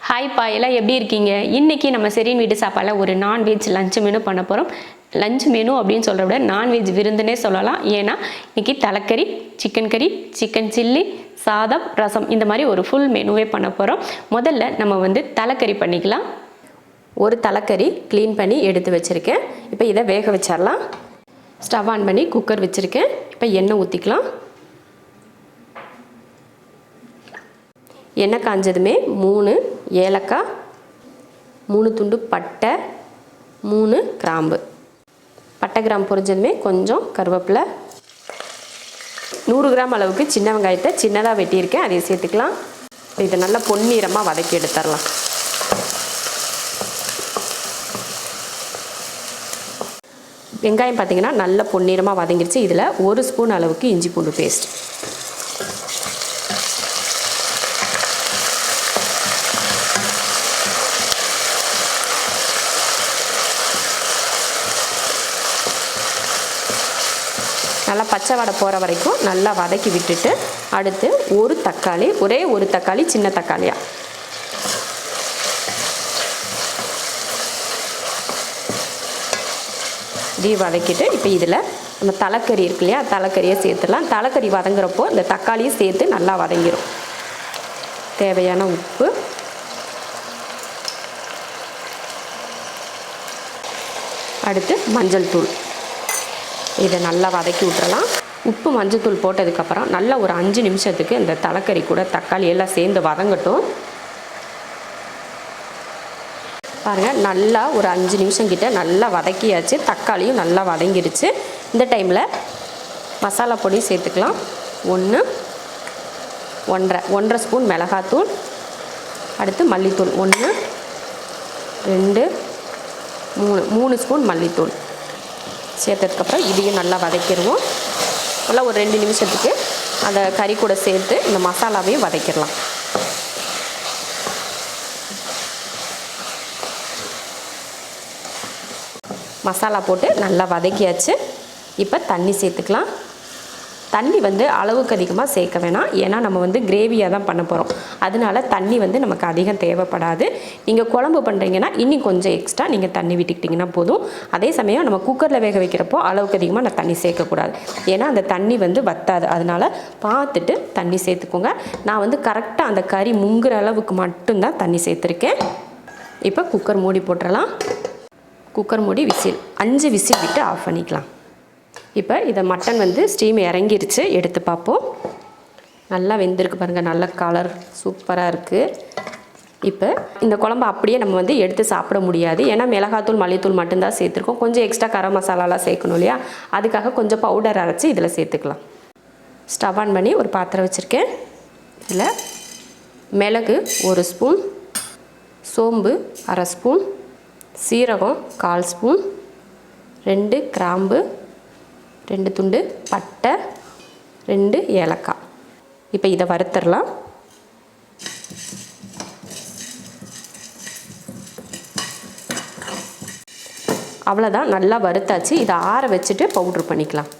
Hi பா, எல்லாம் எப்படி இருக்கீங்க? இன்றைக்கி நம்ம செரின் வீட்டு சாப்பாடில் ஒரு நான்வெஜ் லஞ்ச் மெனு பண்ண போகிறோம். லஞ்ச் மெனு அப்படின்னு சொல்கிறத விட நான்வெஜ் விருந்துனே சொல்லலாம். ஏன்னா இன்றைக்கி தலைக்கறி, சிக்கன் கறி, சிக்கன் சில்லி, சாதம், ரசம் இந்த மாதிரி ஒரு ஃபுல் மெனுவே பண்ண போகிறோம். முதல்ல நம்ம தலைக்கறி பண்ணிக்கலாம். ஒரு தலைக்கறி க்ளீன் பண்ணி எடுத்து வச்சுருக்கேன். இப்போ இதை வேக வச்சிடலாம். ஸ்டவ் ஆன் பண்ணி குக்கர் வச்சுருக்கேன். இப்போ எண்ணெய் ஊற்றிக்கலாம். எண்ணெய் காஞ்சதுமே 3 ஏலக்காய், 3 துண்டு பட்டை, 3 கிராம்பு. பட்டை கிராம்பு பொரிஞ்சதுமே கொஞ்சம் கருவேப்பிலை, 100 கிராம் அளவுக்கு சின்ன வெங்காயத்தை சின்னதாக வெட்டியிருக்கேன், அதை சேர்த்துக்கலாம். இதை நல்லா பொன்னிறமாக வதக்கி எடுத்துடலாம். வெங்காயம் பார்த்திங்கன்னா நல்லா பொன்னிறமாக வதங்கிடுச்சு. இதில் 1 ஸ்பூன் அளவுக்கு இஞ்சி பூண்டு பேஸ்ட், நல்லா பச்சை வடை போகிற வரைக்கும் நல்லா வதக்கி விட்டுட்டு, அடுத்து ஒரு தக்காளி, ஒரே ஒரு தக்காளி, சின்ன தக்காளியாக இப்படி வதக்கிட்டு, இப்போ இதில் நம்ம தலைக்கறி இருக்கு இல்லையா, தலைக்கறியை சேர்த்துடலாம். தலைக்கறி வதங்குறப்போ இந்த தக்காளியை சேர்த்து நல்லா வதங்கிடும். தேவையான உப்பு, அடுத்து மஞ்சள் தூள், இதை நல்லா வதக்கி விட்டுறலாம். உப்பு மஞ்சள் தூள் போட்டதுக்கப்புறம் நல்லா ஒரு 5 நிமிஷத்துக்கு இந்த தலைக்கறி கூட தக்காளி எல்லாம் சேர்ந்து வதங்கட்டும். பாருங்கள், நல்லா ஒரு 5 நிமிஷம் கிட்ட நல்லா வதக்கியாச்சு. தக்காளியும் நல்லா வதங்கிடுச்சு. இந்த டைமில் மசாலா பொடி சேர்த்துக்கலாம். 1 ஸ்பூன் மிளகாத்தூள், அடுத்து மல்லித்தூள் 1 2 3 ஸ்பூன் மல்லித்தூள் சேர்த்ததுக்கப்புறம் இதையும் நல்லா வதக்கிடுவோம். நல்லா ஒரு 2 நிமிஷத்துக்கு அந்த கறி கூட சேர்த்து இந்த மசாலாவையும் வதக்கிடலாம். மசாலா போட்டு நல்லா வதக்கியாச்சு. இப்போ தண்ணி சேர்த்துக்கலாம். தண்ணி அளவுக்கு அதிகமாக சேர்க்க வேணாம். ஏன்னா நம்ம கிரேவியாக தான் பண்ண போகிறோம். அதனால தண்ணி நமக்கு அதிகம் தேவைப்படாது. நீங்கள் குழம்பு பண்ணுறீங்கன்னா இன்னும் கொஞ்சம் எக்ஸ்ட்ரா நீங்கள் தண்ணி விட்டுக்கிட்டிங்கன்னா போதும். அதே சமயம் நம்ம குக்கரில் வேக வைக்கிறப்போ அளவுக்கு அதிகமாக நான் தண்ணி சேர்க்கக்கூடாது. ஏன்னா அந்த தண்ணி வத்தாது. அதனால் பார்த்துட்டு தண்ணி சேர்த்துக்கோங்க. நான் கரெக்டாக அந்த கறி முங்குற அளவுக்கு மட்டும்தான் தண்ணி சேர்த்துருக்கேன். இப்போ குக்கர் மூடி போட்டுடலாம். குக்கர் மூடி 5 விசில் விட்டு ஆஃப் பண்ணிக்கலாம். இப்போ இதை மட்டன் ஸ்டீம் இறங்கிருச்சு, எடுத்து பார்ப்போம். நல்லா வெந்திருக்கு பாருங்கள், நல்ல கலர் சூப்பராக இருக்குது. இப்போ இந்த குழம்பு அப்படியே நம்ம எடுத்து சாப்பிட முடியாது. ஏன்னா மிளகாத்தூள் மல்லித்தூள் மட்டும்தான் சேர்த்துருக்கோம். கொஞ்சம் எக்ஸ்ட்ரா கரம் மசாலாலாம் சேர்க்கணும் இல்லையா, அதுக்காக கொஞ்சம் பவுடர் அரைச்சி இதில் சேர்த்துக்கலாம். ஸ்டவ் ஆன் பண்ணி ஒரு பாத்திரம் வச்சுருக்கேன். இதில் மிளகு 1 ஸ்பூன், சோம்பு 1/2 ஸ்பூன், சீரகம் 1/4 ஸ்பூன், 2 கிராம்பு, 2 துண்டு பட்டை, 2 ஏலக்காய். இப்போ இதை வறுத்துடலாம். அவ்வளோதான், நல்லா வறுத்தாச்சு. இதை ஆற வச்சுட்டு பவுட்ரு பண்ணிக்கலாம்.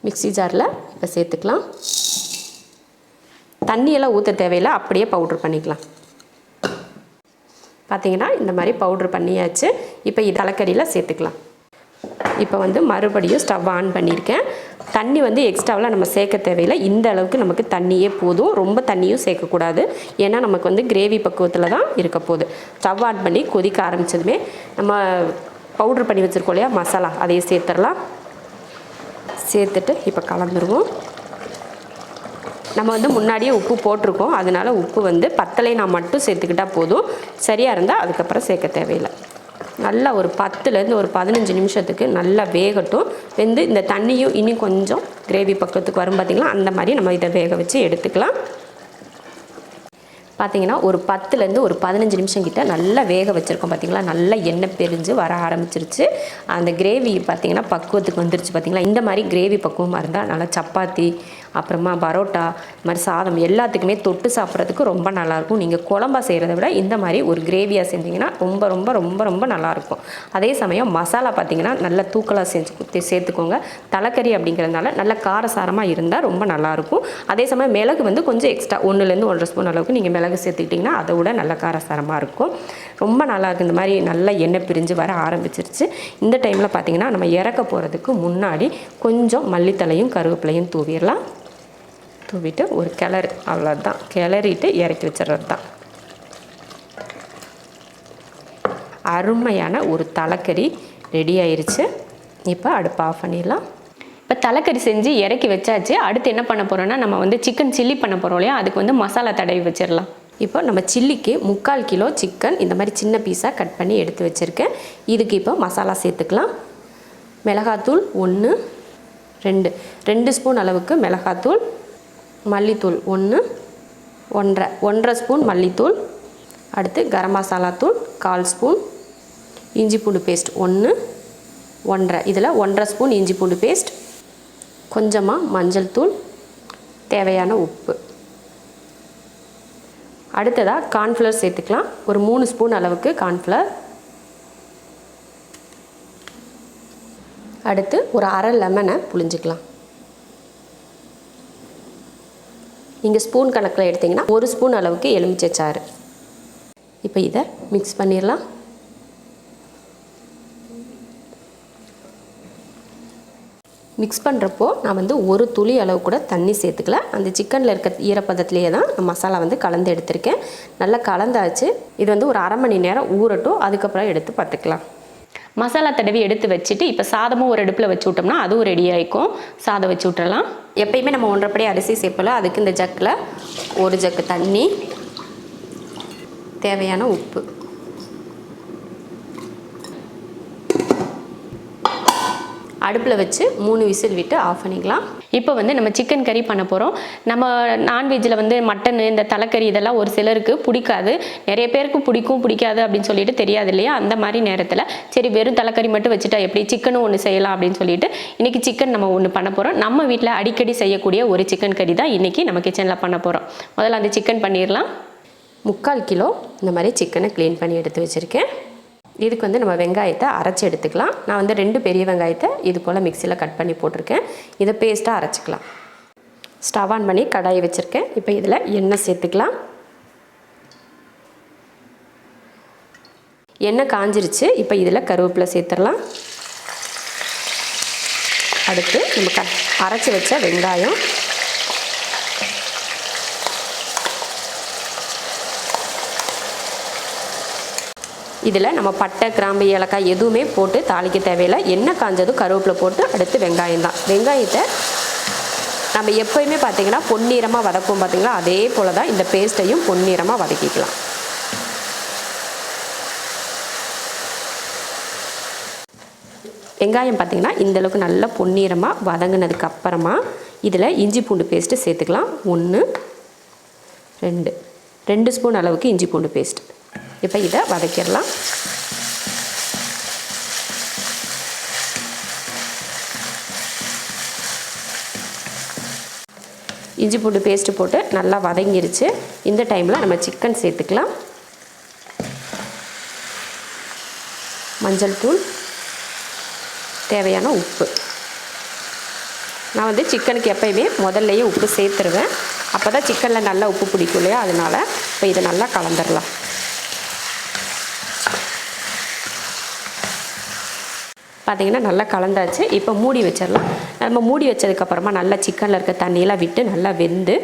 மிக்ஸி ஜாரில் இப்போ சேர்த்துக்கலாம். தண்ணியெல்லாம் ஊற்ற தேவையில்லை, அப்படியே பவுட்ரு பண்ணிக்கலாம். பார்த்திங்கன்னா இந்த மாதிரி பவுட்ரு பண்ணியாச்சு. இப்போ இது தலைக்கறியில் சேர்த்துக்கலாம். இப்போ மறுபடியும் ஸ்டவ் ஆன் பண்ணியிருக்கேன். தண்ணி எக்ஸ்ட்ராவெலாம் நம்ம சேர்க்க தேவையில்லை. இந்த அளவுக்கு நமக்கு தண்ணியே போதும். ரொம்ப தண்ணியும் சேர்க்கக்கூடாது. ஏன்னா நமக்கு கிரேவி பக்குவத்தில் தான் இருக்க போகுது. ஸ்டவ் ஆன் பண்ணி கொதிக்க ஆரம்பித்ததுமே நம்ம பவுட்ரு பண்ணி வச்சுருக்கோம் இல்லையா மசாலா, அதையே சேர்த்துடலாம். சேர்த்துட்டு இப்போ கலந்துருவோம். நம்ம முன்னாடியே உப்பு போட்டிருக்கோம். அதனால் உப்பு பத்தலை நான் மட்டும் சேர்த்துக்கிட்டால் போதும். சரியாக இருந்தால் அதுக்கப்புறம் சேர்க்க தேவையில்லை. நல்லா ஒரு 10லேருந்து ஒரு 15 நிமிஷத்துக்கு நல்லா வேகட்டும். இந்த தண்ணியும் இன்னும் கொஞ்சம் கிரேவி பக்கத்துக்கு வரும் பார்த்திங்களா, அந்த மாதிரி நம்ம இதை வேக வச்சு எடுத்துக்கலாம். பார்த்திங்கன்னா ஒரு 10லேருந்து ஒரு 15 நிமிஷம் கிட்ட நல்லா வேக வச்சுருக்கோம். பார்த்திங்களா, நல்லா எண்ணெய் பிரிஞ்சு வர ஆரம்பிச்சிருச்சு. அந்த கிரேவி பார்த்திங்கன்னா பக்குவத்துக்கு வந்துருச்சு. பார்த்திங்களா, இந்த மாதிரி கிரேவி பக்குவமாக இருந்தால் நல்லா சப்பாத்தி அப்புறமா பரோட்டா இது மாதிரி சாதம் எல்லாத்துக்குமே தொட்டு சாப்பிட்றதுக்கு ரொம்ப நல்லாயிருக்கும். நீங்கள் குழம்பா செய்கிறத விட இந்த மாதிரி ஒரு கிரேவியாக செஞ்சிங்கன்னா ரொம்ப ரொம்ப ரொம்ப ரொம்ப நல்லாயிருக்கும். அதே சமயம் மசாலா பார்த்திங்கன்னா நல்லா தூக்கலாக சேர்த்துக்கோங்க. தலைக்கறி அப்படிங்கிறதுனால நல்ல காரசாரமாக இருந்தால் ரொம்ப நல்லாயிருக்கும். அதே சமயம் மிளகு வந்து கொஞ்சம் எக்ஸ்ட்ரா 1லேருந்து 1.5 ஸ்பூன் அளவுக்கு நீங்கள் மிளகு சேர்த்துக்கிட்டிங்கன்னா அதை விட நல்ல காரசாரமாக இருக்கும். ரொம்ப நல்லாயிருக்கும். இந்த மாதிரி நல்லா எண்ணெய் பிரிஞ்சு வர ஆரம்பிச்சிருச்சு. இந்த டைமில் பார்த்திங்கன்னா நம்ம இறக்க போகிறதுக்கு முன்னாடி கொஞ்சம் மல்லித்தலையும் கருவேப்பிலையும் தூவிடலாம். தூவிட்டு ஒரு கிளறு, அவ்வளோதான், கிளறிட்டு இறக்கி வச்சிடறது தான். அருமையான ஒரு தலைக்கறி ரெடி ஆயிடுச்சு. இப்போ அடுப்பை ஆஃப் பண்ணிடலாம். இப்போ தலைக்கறி செஞ்சு இறக்கி வச்சாச்சு. அடுத்து என்ன பண்ண போகிறோன்னா நம்ம வந்து சிக்கன் சில்லி பண்ண போகிறோம் இல்லையா, அதுக்கு வந்து மசாலா தடவி வச்சிடலாம். இப்போ நம்ம சில்லிக்கு 3/4 கிலோ சிக்கன் இந்த மாதிரி சின்ன பீஸாக கட் பண்ணி எடுத்து வச்சுருக்கேன். இதுக்கு இப்போ மசாலா சேர்த்துக்கலாம். மிளகாத்தூள் 1, 2 ஸ்பூன் அளவுக்கு மிளகாத்தூள், மல்லித்தூள் 1, 1.5 ஸ்பூன் மல்லித்தூள், அடுத்து கரம் மசாலா தூள் 1/4 ஸ்பூன், இஞ்சி பூண்டு பேஸ்ட் 1, 1.5 இதில் 1.5 ஸ்பூன் இஞ்சி பூண்டு பேஸ்ட், கொஞ்சமாக மஞ்சள் தூள், தேவையான உப்பு. அடுத்ததாக கார்ன்ஃப்ளவர் சேர்த்துக்கலாம். ஒரு 3 ஸ்பூன் அளவுக்கு கார்ன்ஃப்ளவர். அடுத்து ஒரு அரை லெமனை புழிஞ்சிக்கலாம். நீங்கள் ஸ்பூன் கணக்கில் எடுத்திங்கன்னா 1 ஸ்பூன் அளவுக்கு எலுமிச்சை சாறு. இப்போ இதை மிக்ஸ் பண்ணிடலாம். மிக்ஸ் பண்ணுறப்போ நான் வந்து ஒரு துளி அளவு கூட தண்ணி சேர்த்துக்கல. அந்த சிக்கனில் இருக்க ஈரப்பதத்திலேயே தான் மசாலா வந்து கலந்து எடுத்திருக்கேன். நல்லா கலந்தாச்சு. இது வந்து ஒரு அரை மணி நேரம் ஊறட்டும். அதுக்கப்புறம் எடுத்து பார்த்துக்கலாம். மசாலா தடவி எடுத்து வச்சுட்டு இப்போ சாதமும் ஒரு அடுப்பில் வச்சு விட்டோம்னா அதுவும் ரெடி ஆகிக்கும். சாதம் வச்சு விட்டுறலாம். எப்பயுமே நம்ம 1.5 படி அரிசி சேர்ப்பல, அதுக்கு இந்த ஜக்கில் 1 ஜக்கு தண்ணி, தேவையான உப்பு. அடுப்பில் வச்சு 3 விசில் விட்டு ஆஃப் பண்ணிக்கலாம். இப்போ வந்து நம்ம சிக்கன் கறி பண்ண போகிறோம். நம்ம நான்வெஜ்ஜில் வந்து மட்டன், இந்த தலைக்கறி இதெல்லாம் ஒரு சிலருக்கு பிடிக்காது, நிறைய பேருக்கு பிடிக்கும் பிடிக்காது அப்படின்னு சொல்லிட்டு தெரியாது இல்லையா. அந்த மாதிரி நேரத்தில் சரி வெறும் தலைக்கறி மட்டும் வச்சுட்டா எப்படி, சிக்கனும் ஒன்று செய்யலாம் அப்படின்னு சொல்லிட்டு இன்றைக்கி சிக்கன் நம்ம ஒன்று பண்ண போகிறோம். நம்ம வீட்டில் அடிக்கடி செய்யக்கூடிய ஒரு சிக்கன் கறி தான் இன்றைக்கி நம்ம கிச்சனில் பண்ண போகிறோம். முதல்ல அந்த சிக்கன் பண்ணிடலாம். 3/4 கிலோ இந்த மாதிரி சிக்கனை க்ளீன் பண்ணி எடுத்து வச்சுருக்கேன். இதுக்கு வந்து நம்ம வெங்காயத்தை அரைச்சி எடுத்துக்கலாம். நான் வந்து 2 பெரிய வெங்காயத்தை இது போல் மிக்சியில் கட் பண்ணி போட்டிருக்கேன். இதை பேஸ்ட்டாக அரைச்சிக்கலாம். ஸ்டவ் ஆன் பண்ணி கடாயை வச்சுருக்கேன். இப்போ இதில் எண்ணெய் சேர்த்துக்கலாம். எண்ணெய் காஞ்சிருச்சு. இப்போ இதில் கருவேப்பிலை சேர்த்துடலாம். அடுத்து நம்ம அரைச்சி வச்ச வெங்காயம், இதில் நம்ம பட்டை, கிராம்பு, ஏலக்காய் எதுவுமே போட்டு தாளிக்க தேவையில்லை. எண்ணெய் காஞ்சதும் கருவேப்பிலை போட்டு அடுத்து வெங்காயம் தான். வெங்காயத்தை நம்ம எப்போயுமே பார்த்திங்கன்னா பொன்னிறமாக வதக்கும் பார்த்திங்களா, அதே போல் தான் இந்த பேஸ்ட்டையும் பொன்னிறமாக வதக்கிக்கலாம். வெங்காயம் பார்த்திங்கன்னா இந்தளவுக்கு நல்லா பொன்னிறமாக வதங்கினதுக்கு அப்புறமா இதில் இஞ்சி பூண்டு பேஸ்ட்டு சேர்த்துக்கலாம். 1, 2 ஸ்பூன் அளவுக்கு இஞ்சி பூண்டு பேஸ்ட். இப்போ இதை வதக்கிடலாம். இஞ்சி பூண்டு பேஸ்ட்டு போட்டு நல்லா வதங்கிருச்சு. இந்த டைமில் நம்ம சிக்கன் சேர்த்துக்கலாம். மஞ்சள் தூள், தேவையான உப்பு. நான் வந்து சிக்கனுக்கு எப்பயுமே முதல்லையே உப்பு சேர்த்துருவேன். அப்போ தான் சிக்கனில் நல்லா உப்பு பிடிக்கும் இல்லையா, அதனால் இப்போ இதை நல்லா கலந்துடலாம். பார்த்திங்கன்னா நல்லா கலந்தாச்சு. இப்போ மூடி வச்சிடலாம். நம்ம மூடி வச்சதுக்கப்புறமா நல்லா சிக்கனில் இருக்க தண்ணியெல்லாம் விட்டு நல்லா வெந்து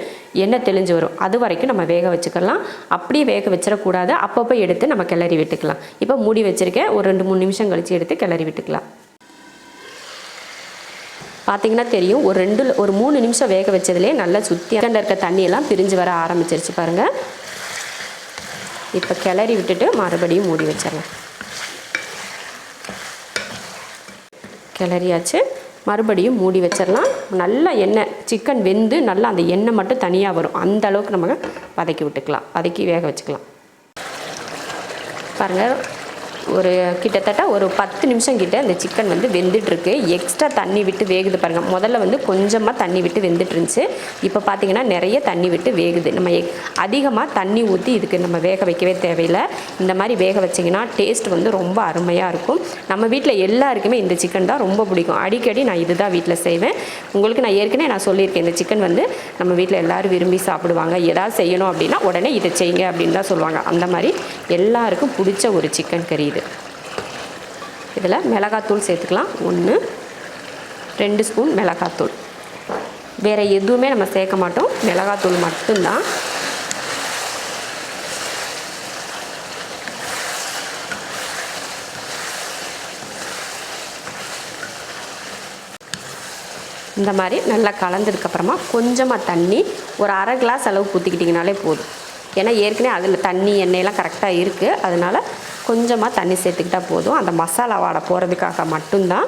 எண்ணெய் தெளிஞ்சு வரும். அது வரைக்கும் நம்ம வேக வச்சுக்கலாம். அப்படியே வேக வச்சிடக்கூடாது. அப்பப்போ எடுத்து நம்ம கிளறி விட்டுக்கலாம். இப்போ மூடி வச்சுருக்கேன். ஒரு 2-3 நிமிஷம் கழித்து எடுத்து கிளறி விட்டுக்கலாம். பார்த்திங்கன்னா தெரியும், ஒரு 3 நிமிஷம் வேக வச்சதுலேயே நல்லா சுற்றி சிக்கனில் இருக்க தண்ணியெல்லாம் பிரிஞ்சு வர ஆரம்பிச்சிருச்சு பாருங்கள். இப்போ கிளறி விட்டுட்டு மறுபடியும் மூடி வச்சிடலாம். கிளறியாச்சு. மறுபடியும் மூடி வச்சிடலாம். நல்லா எண்ணெய் சிக்கன் வெந்து நல்லா அந்த எண்ணெய் மட்டும் தனியாக வரும். அந்த அளவுக்கு நம்ம வதக்கி விட்டுக்கலாம், வதக்கி வேக வச்சுக்கலாம். பாருங்கள் ஒரு கிட்டத்தட்ட ஒரு 10 நிமிஷம் கிட்ட இந்த சிக்கன் வந்து வெந்துட்டுருக்கு. எக்ஸ்ட்ரா தண்ணி விட்டு வேகுது பாருங்கள். முதல்ல வந்து கொஞ்சமாக தண்ணி விட்டு வெந்துட்டு இருந்துச்சு. இப்போ பார்த்தீங்கன்னா நிறைய தண்ணி விட்டு வேகுது. நம்ம அதிகமாக தண்ணி ஊற்றி இதுக்கு நம்ம வேக வைக்கவே தேவையில்லை. இந்த மாதிரி வேக வச்சிங்கன்னா டேஸ்ட் வந்து ரொம்ப அருமையாக இருக்கும். நம்ம வீட்டில் எல்லாருக்குமே இந்த சிக்கன் தான் ரொம்ப பிடிக்கும். அடிக்கடி நான் இது தான் வீட்டில் செய்வேன். உங்களுக்கு நான் ஏற்கனவே நான் சொல்லியிருக்கேன், இந்த சிக்கன் வந்து நம்ம வீட்டில் எல்லோரும் விரும்பி சாப்பிடுவாங்க. ஏதாவது செய்யணும் அப்படின்னா உடனே இதை செய்யுங்க அப்படின்னு தான் சொல்லுவாங்க. அந்த மாதிரி எல்லாருக்கும் பிடிச்ச ஒரு சிக்கன் கறி இது. இதில் மிளகாத்தூள் சேர்த்துக்கலாம். 1 2 ஸ்பூன் மிளகாத்தூள். வேறு எதுவுமே நம்ம சேர்க்க மாட்டோம், மிளகாத்தூள் மட்டும்தான். இந்த மாதிரி நல்லா கலந்ததுக்கப்புறமா கொஞ்சமாக தண்ணி ஒரு அரை கிளாஸ் அளவு ஊற்றிக்கிட்டிங்கனாலே போதும். ஏன்னா ஏற்கனவே அதில் தண்ணி எண்ணெயெல்லாம் கரெக்டாக இருக்குது. அதனால் கொஞ்சமாக தண்ணி சேர்த்துக்கிட்டால் போதும். அந்த மசாலா வாடை போகிறதுக்காக மட்டும்தான்.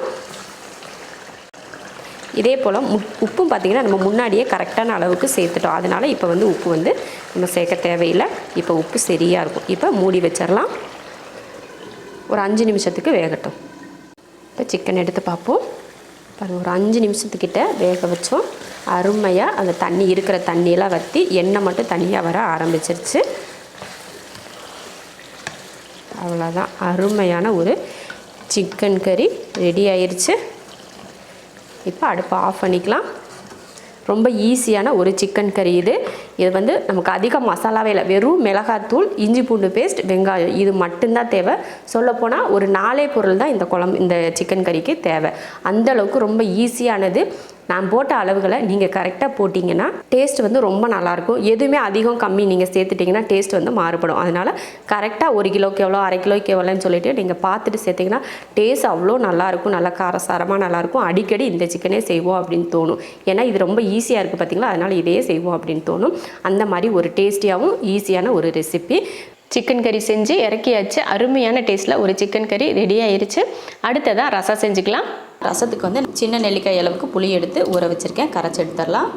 இதே போல் உப்பும் பார்த்திங்கன்னா நம்ம முன்னாடியே கரெக்டான அளவுக்கு சேர்த்துட்டோம். அதனால் இப்போ வந்து உப்பு வந்து நம்ம சேர்க்க தேவையில்லை. இப்போ உப்பு சரியாக இருக்கும். இப்போ மூடி வச்சிடலாம். ஒரு 5 நிமிஷத்துக்கு வேகட்டும். இப்போ சிக்கன் எடுத்து பார்ப்போம். ஒரு 5 நிமிஷத்துக்கிட்ட வேக வச்சோம். அருமையாக அந்த தண்ணி இருக்கிற தண்ணியெல்லாம் வற்றி எண்ணெய் மட்டும் தனியாக வர ஆரம்பிச்சிருச்சு. அவ்வளோதான், அருமையான ஒரு சிக்கன் கறி ரெடி ஆயிடுச்சு. இப்போ அடுப்பை ஆஃப் பண்ணிக்கலாம். ரொம்ப ஈஸியான ஒரு சிக்கன் கறி இது. இது வந்து நமக்கு அதிக மசாலாவே இல்லை. வெறும் மிளகாத்தூள், இஞ்சி பூண்டு பேஸ்ட், வெங்காயம் இது மட்டும்தான் தேவை. சொல்லப்போனால் ஒரு 4 பொருள் தான் இந்த சிக்கன் கறிக்கு தேவை. அந்தளவுக்கு ரொம்ப ஈஸியானது. நான் போட்ட அளவுகளை நீங்கள் கரெக்டாக போட்டிங்கன்னா டேஸ்ட் வந்து ரொம்ப நல்லாயிருக்கும். எதுவுமே அதிகம் கம்மி நீங்கள் சேர்த்துட்டிங்கன்னா டேஸ்ட் வந்து மாறுபடும். அதனால் கரெக்டாக 1 கிலோக்கு எவ்வளோ, அரை கிலோக்கு எவ்வளோன்னு சொல்லிவிட்டு நீங்கள் பார்த்துட்டு சேர்த்திங்கன்னா டேஸ்ட் அவ்வளோ நல்லாயிருக்கும். நல்லா காரசாரமாக நல்லாயிருக்கும். அடிக்கடி இந்த சிக்கனே செய்வோம் அப்படின்னு தோணும். ஏன்னா இது ரொம்ப ஈஸியாக இருக்குது பார்த்திங்களா, அதனால் இதையே செய்வோம் அப்படின்னு தோணும். அந்த மாதிரி ஒரு டேஸ்டியாகவும் ஈஸியான ஒரு ரெசிபி. சிக்கன் கறி செஞ்சு இறக்கியாச்சு. அருமையான டேஸ்ட்டில் ஒரு சிக்கன் கறி ரெடி ஆயிடுச்சு. அடுத்ததாக ரசம் செஞ்சுக்கலாம். ரசத்துக்கு வந்து சின்ன நெல்லிக்காய் அளவுக்கு புளி எடுத்து ஊற வச்சுருக்கேன். கரைச்சி எடுத்துடலாம்.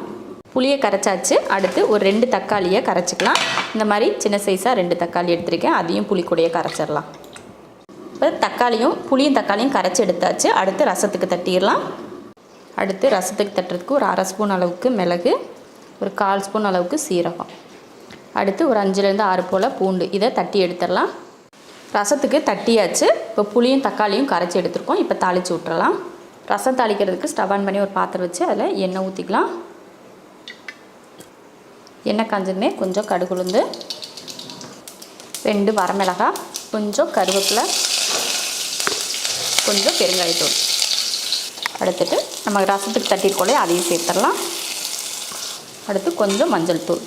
புளியை கரைச்சாச்சு. அடுத்து ஒரு 2 தக்காளியை கரைச்சிக்கலாம். இந்த மாதிரி சின்ன சைஸாக 2 தக்காளி எடுத்துருக்கேன். அதையும் புளி கூடயே கரைச்சிடலாம். இப்போ புளியும் தக்காளியும் கரைச்சி எடுத்தாச்சு. அடுத்து ரசத்துக்கு தட்டிடலாம். அடுத்து ரசத்துக்கு தட்டுறதுக்கு ஒரு 1/2 ஸ்பூன் அளவுக்கு மிளகு, ஒரு 1/4 ஸ்பூன் அளவுக்கு சீரகம், அடுத்து ஒரு 5லேருந்து 6 போல் பூண்டு, இதை தட்டி எடுத்துடலாம். ரசத்துக்கு தட்டியாச்சு. இப்போ புளியும் தக்காளியும் கரைச்சி எடுத்துருக்கோம். இப்போ தாளித்து விட்டுறலாம். ரசம் தாளிக்கிறதுக்கு ஸ்டவ் ஆன் பண்ணி ஒரு பாத்திரம் வச்சு அதில் எண்ணெய் ஊற்றிக்கலாம். எண்ணெய் காஞ்சதுமே கொஞ்சம் கடுகு உளுந்து, 2 வரமிளகாய், கொஞ்சம் கருவேப்பிலை, கொஞ்சம் பெருங்காயத்தூள், அடுத்துட்டு நம்ம ரசத்துக்கு தட்டிருக்கோலே அதையும் சேர்த்துடலாம். அடுத்து கொஞ்சம் மஞ்சள் தூள்,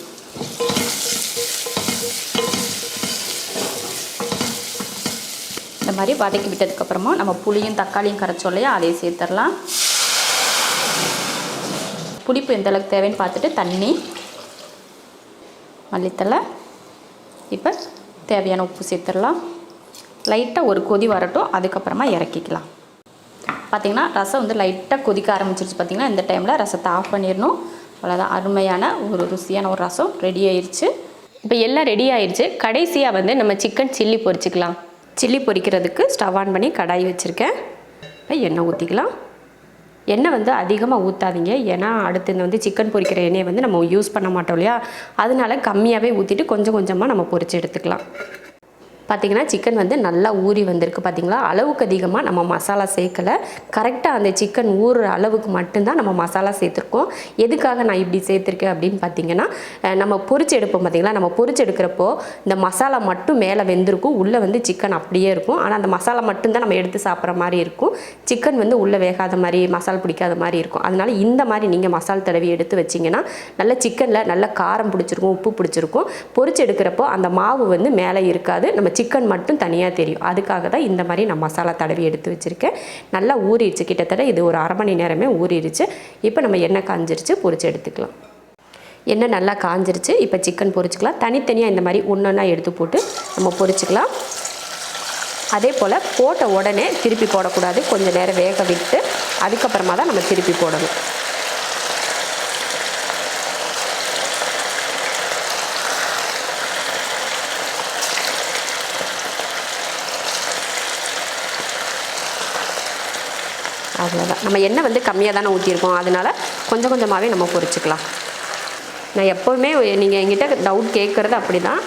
இந்த மாதிரி வதக்கி விட்டதுக்கப்புறமா நம்ம புளியும் தக்காளியும் கரைச்சோம் இல்லையா, அதையும் சேர்த்துடலாம். புளிப்பு எந்த அளவுக்கு தேவைன்னு பார்த்துட்டு தண்ணி, மல்லித்தலை, இப்போ தேவையான உப்பு சேர்த்துடலாம். லைட்டாக ஒரு கொதி வரட்டும், அதுக்கப்புறமா இறக்கிக்கலாம். பார்த்திங்கன்னா ரசம் வந்து லைட்டாக கொதிக்க ஆரம்பிச்சிருச்சு. பார்த்திங்கன்னா இந்த டைமில் ரசத்தை ஆஃப் பண்ணிடணும். அவ்வளோதான், அருமையான ஒரு ருசியான ஒரு ரசம் ரெடி ஆயிடுச்சு. இப்போ எல்லாம் ரெடி ஆயிடுச்சு. கடைசியாக வந்து நம்ம சிக்கன் சில்லி பொரிச்சிக்கலாம். சில்லி பொரிக்கிறதுக்கு ஸ்டவ் ஆன் பண்ணி கடாய் வச்சுருக்கேன். இப்போ எண்ணெய் ஊற்றிக்கலாம். எண்ணெய் வந்து அதிகமாக ஊற்றாதீங்க. ஏன்னா அடுத்து இந்த வந்து சிக்கன் பொரிக்கிற எண்ணெயை வந்து நம்ம யூஸ் பண்ண மாட்டோம் இல்லையா, அதனால கம்மியாகவே ஊற்றிட்டு கொஞ்சம் கொஞ்சமாக நம்ம பொரித்து எடுத்துக்கலாம். பார்த்திங்கன்னா சிக்கன் வந்து நல்லா ஊறி வந்திருக்கு. பார்த்திங்களா, அளவுக்கு அதிகமாக நம்ம மசாலா சேர்க்கலை. கரெக்டாக அந்த சிக்கன் ஊறுற அளவுக்கு மட்டும்தான் நம்ம மசாலா சேர்த்துருக்கோம். எதுக்காக நான் இப்படி சேர்த்துருக்கேன் அப்படின்னு பார்த்திங்கன்னா, நம்ம பொரிச்சு எடுப்போம் பார்த்திங்களா, நம்ம பொரிச்சு எடுக்கிறப்போ இந்த மசாலா மட்டும் மேலே வெந்திருக்கும், உள்ளே வந்து சிக்கன் அப்படியே இருக்கும். ஆனால் அந்த மசாலா மட்டும்தான் நம்ம எடுத்து சாப்பிட்ற மாதிரி இருக்கும். சிக்கன் வந்து உள்ளே வேகாத மாதிரி, மசாலா பிடிக்காத மாதிரி இருக்கும். அதனால் இந்த மாதிரி நீங்கள் மசாலா தடவி எடுத்து வச்சிங்கன்னா நல்ல சிக்கனில் நல்ல காரம் பிடிச்சிருக்கும், உப்பு பிடிச்சிருக்கும். பொரிச்சு எடுக்கிறப்போ அந்த மாவு வந்து மேலே இருக்காது, நம்ம சிக்கன் மட்டும் தனியாக தெரியும். அதுக்காக தான் இந்த மாதிரி நான் மசாலா தடவி எடுத்து வச்சுருக்கேன். நல்லா ஊறிடுச்சு. கிட்டத்தட்ட இது ஒரு அரை மணி நேரமே ஊறிடுச்சு. இப்போ நம்ம எண்ணெய் காஞ்சிருச்சு, பொரிச்சு எடுத்துக்கலாம். எண்ணெய் நல்லா காஞ்சிருச்சு. இப்போ சிக்கன் பொரிச்சிக்கலாம். தனித்தனியாக இந்த மாதிரி ஒன்றா எடுத்து போட்டு நம்ம பொரிச்சிக்கலாம். அதே போல் போட்ட உடனே திருப்பி போடக்கூடாது. கொஞ்சம் நேரம் வேக விட்டு அதுக்கப்புறமா தான் நம்ம திருப்பி போடணும். அவ்வளோதான். நம்ம எண்ணெய் வந்து கம்மியாக தானே ஊற்றிருக்கோம், அதனால் கொஞ்சம் கொஞ்சமாகவே நம்ம பொரிச்சுக்கலாம். நான் எப்போவுமே நீங்கள் என்கிட்ட டவுட் கேட்குறது அப்படி தான்,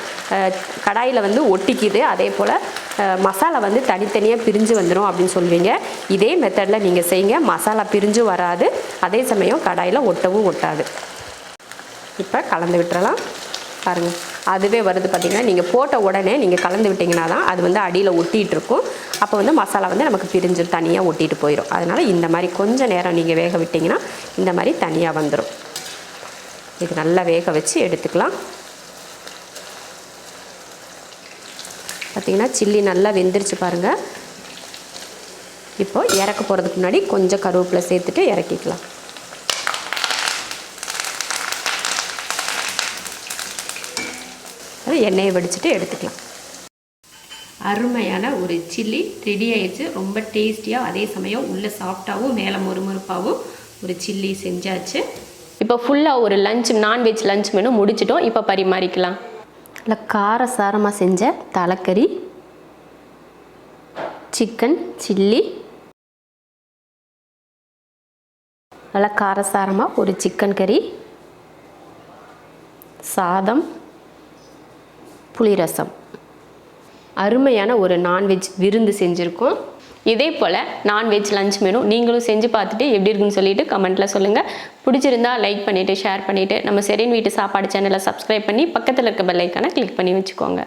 கடாயில் வந்து ஒட்டிக்குது, அதே போல் மசாலா வந்து தனித்தனியாக பிரிஞ்சு வந்துடும் அப்படின்னு சொல்லுவீங்க. இதே மெத்தடில் நீங்கள் செய்யுங்க, மசாலா பிரிஞ்சு வராது, அதே சமயம் கடாயில் ஒட்டவும் ஒட்டாது. இப்போ கலந்து விட்டுறலாம். பாருங்கள், அதுவே வருது பார்த்திங்கன்னா. நீங்கள் போட்ட உடனே நீங்கள் கலந்து விட்டிங்கன்னா தான் அது வந்து அடியில் ஒட்டிகிட்டு இருக்கும். அப்போ வந்து மசாலா வந்து நமக்கு பிரிஞ்சு தனியாக ஒட்டிட்டு போயிடும். அதனால் இந்த மாதிரி கொஞ்சம் நேரம் நீங்கள் வேக விட்டிங்கன்னா இந்த மாதிரி தனியாக வந்துடும். இது நல்லா வேக வச்சு எடுத்துக்கலாம். பார்த்திங்கன்னா சில்லி நல்லா வெந்துருச்சு பாருங்கள். இப்போது இறக்க போகிறதுக்கு முன்னாடி கொஞ்சம் கருவேப்பிலை சேர்த்துட்டு இறக்கிக்கலாம். எண்ணெயை வடிச்சிட்டு எடுத்துக்கலாம். அருமையான ஒரு சில்லி ரெடி ஆயிடுச்சு. ரொம்ப டேஸ்டியாக, அதே சமயம் உள்ள சாஃப்டாகவும் மேலே மொறுமொறுப்பாகவும் ஒரு சில்லி செஞ்சாச்சு. இப்போ ஃபுல்லாக ஒரு நான்வெஜ் லஞ்ச் மெனு முடிச்சிட்டோம். இப்போ பரிமாறிக்கலாம். இல்லை காரசாரமாக செஞ்ச தலைக்கறி, சிக்கன் சில்லி, நல்லா காரசாரமாக ஒரு சிக்கன் கறி, சாதம், புளிரசம். அருமையான ஒரு நான்வெஜ் விருந்து செஞ்சுருக்கோம். இதே போல் நான்வெஜ் லஞ்ச் மெனு நீங்களும் செஞ்சு பார்த்துட்டு எப்படி இருக்குன்னு சொல்லிட்டு கமெண்ட்டில் சொல்லுங்கள். பிடிச்சிருந்தா லைக் பண்ணிவிட்டு ஷேர் பண்ணிவிட்டு நம்ம செரின் வீட்டு சாப்பாடு சேனலை சப்ஸ்கிரைப் பண்ணி பக்கத்தில் இருக்க பெல் ஐக்கானை கிளிக் பண்ணி வச்சுக்கோங்க.